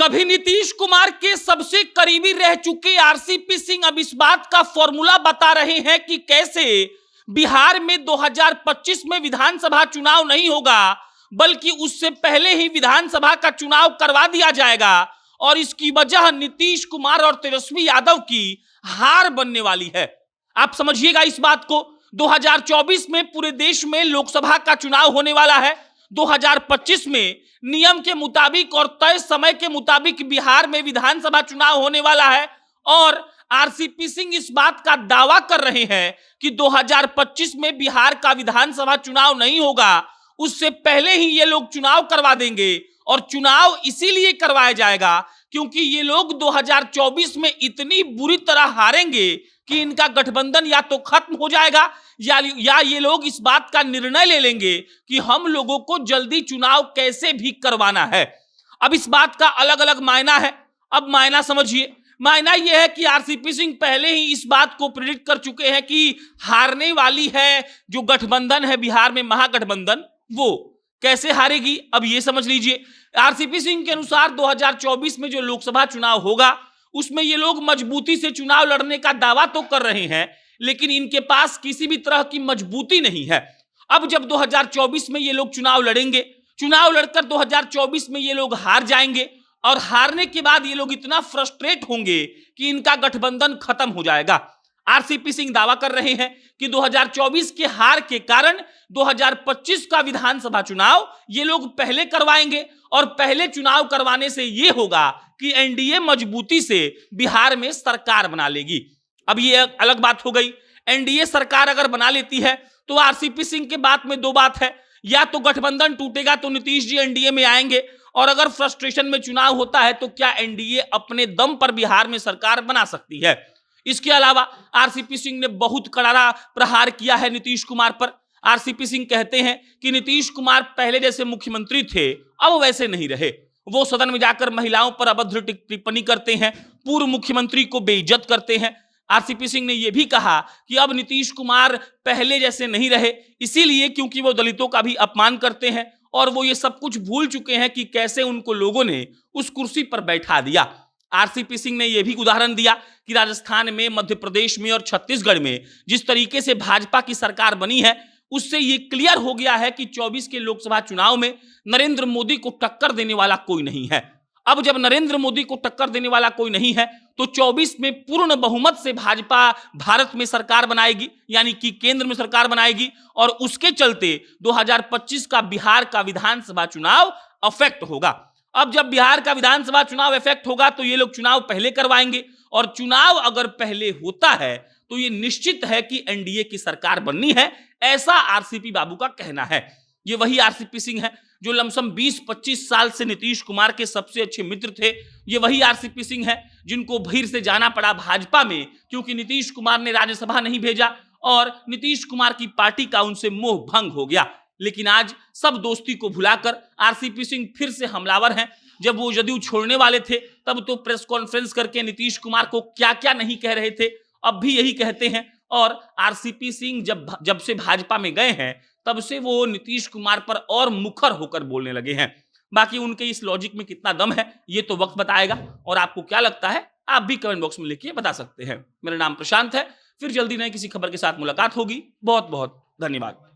कभी नीतीश कुमार के सबसे करीबी रह चुके आरसीपी सिंह अब इस बात का फॉर्मूला बता रहे हैं कि कैसे बिहार में 2025 में विधानसभा चुनाव नहीं होगा, बल्कि उससे पहले ही विधानसभा का चुनाव करवा दिया जाएगा और इसकी वजह नीतीश कुमार और तेजस्वी यादव की हार बनने वाली है। आप समझिएगा इस बात को। 2024 में पूरे देश में लोकसभा का चुनाव होने वाला है। 2025 में नियम के मुताबिक और तय समय के मुताबिक बिहार में विधानसभा चुनाव होने वाला है और आरसीपी सिंह इस बात का दावा कर रहे हैं कि 2025 में बिहार का विधानसभा चुनाव नहीं होगा, उससे पहले ही ये लोग चुनाव करवा देंगे। और चुनाव इसीलिए करवाया जाएगा क्योंकि ये लोग 2024 में इतनी बुरी तरह हारेंगे कि इनका गठबंधन या तो खत्म हो जाएगा या ये लोग इस बात का निर्णय ले लेंगे कि हम लोगों को जल्दी चुनाव कैसे भी करवाना है। अब इस बात का अलग अलग मायना है। अब मायना समझिए। मायना यह है कि आरसीपी सिंह पहले ही इस बात को प्रेडिक्ट कर चुके हैं कि हारने वाली है जो गठबंधन है बिहार में, महागठबंधन, वो कैसे हारेगी। अब ये समझ लीजिए, आरसीपी सिंह के अनुसार 2024 में जो लोकसभा चुनाव होगा उसमें ये लोग मजबूती से चुनाव लड़ने का दावा तो कर रहे हैं, लेकिन इनके पास किसी भी तरह की मजबूती नहीं है। अब जब 2024 में ये लोग चुनाव लड़ेंगे, चुनाव लड़कर 2024 में ये लोग हार जाएंगे और हारने के बाद ये लोग इतना फ्रस्ट्रेट होंगे कि इनका गठबंधन खत्म हो जाएगा। आरसीपी सिंह दावा कर रहे हैं कि 2024 के हार के कारण 2025 का विधानसभा चुनाव ये लोग पहले करवाएंगे और पहले चुनाव करवाने से ये होगा कि एनडीए मजबूती से बिहार में सरकार बना लेगी। अब ये अलग बात हो गई। एनडीए सरकार अगर बना लेती है तो आरसीपी सिंह के बात में दो बात है, या तो गठबंधन टूटेगा तो नीतीश जी एनडीए में आएंगे, और अगर फ्रस्ट्रेशन में चुनाव होता है तो क्या एनडीए अपने दम पर बिहार में सरकार बना सकती है। इसके अलावा आरसीपी सिंह ने बहुत करारा प्रहार किया है नीतीश कुमार पर। आरसीपी सिंह कहते हैं कि नीतीश कुमार पहले जैसे मुख्यमंत्री थे अब वैसे नहीं रहे। वो सदन में जाकर महिलाओं पर अभद्र टिप्पणी करते हैं, पूर्व मुख्यमंत्री को बेइज्जत करते हैं। आरसीपी सिंह ने यह भी कहा कि अब नीतीश कुमार पहले जैसे नहीं रहे, इसीलिए क्योंकि वो दलितों का भी अपमान करते हैं और वो ये सब कुछ भूल चुके हैं कि कैसे उनको लोगों ने उस कुर्सी पर बैठा दिया। आरसीपी सिंह ने यह भी उदाहरण दिया कि राजस्थान में, मध्य प्रदेश में और छत्तीसगढ़ में जिस तरीके से भाजपा की सरकार बनी है उससे ये क्लियर हो गया है कि 24 के लोकसभा चुनाव में नरेंद्र मोदी को टक्कर देने वाला कोई नहीं है। अब जब नरेंद्र मोदी को टक्कर देने वाला कोई नहीं है तो 24 में पूर्ण बहुमत से भाजपा भारत में सरकार बनाएगी, यानी कि केंद्र में सरकार बनाएगी, और उसके चलते 2025 का बिहार का विधानसभा चुनाव अफेक्ट होगा। अब जब बिहार का विधानसभा चुनाव इफेक्ट होगा तो ये लोग चुनाव पहले करवाएंगे, और चुनाव अगर पहले होता है तो ये निश्चित है कि एनडीए की सरकार बननी है, ऐसा आरसीपी बाबू का कहना है। ये वही आरसीपी सिंह है जो लमसम 20-25 साल से नीतीश कुमार के सबसे अच्छे मित्र थे। ये वही आरसीपी सिंह है जिनको भीड़ से जाना पड़ा भाजपा में क्योंकि नीतीश कुमार ने राज्यसभा नहीं भेजा और नीतीश कुमार की पार्टी का उनसे मोह भंग हो गया। लेकिन आज सब दोस्ती को भुलाकर आरसीपी सिंह फिर से हमलावर हैं। जब वो जदयू छोड़ने वाले थे तब तो प्रेस कॉन्फ्रेंस करके नीतीश कुमार को क्या क्या नहीं कह रहे थे, अब भी यही कहते हैं। और आरसीपी सिंह जब से भाजपा में गए हैं तब से वो नीतीश कुमार पर और मुखर होकर बोलने लगे हैं। बाकी उनके इस लॉजिक में कितना दम है ये तो वक्त बताएगा, और आपको क्या लगता है आप भी कमेंट बॉक्स में लिखिए, बता सकते हैं। मेरा नाम प्रशांत है। फिर जल्दी नए किसी खबर के साथ मुलाकात होगी। बहुत बहुत धन्यवाद।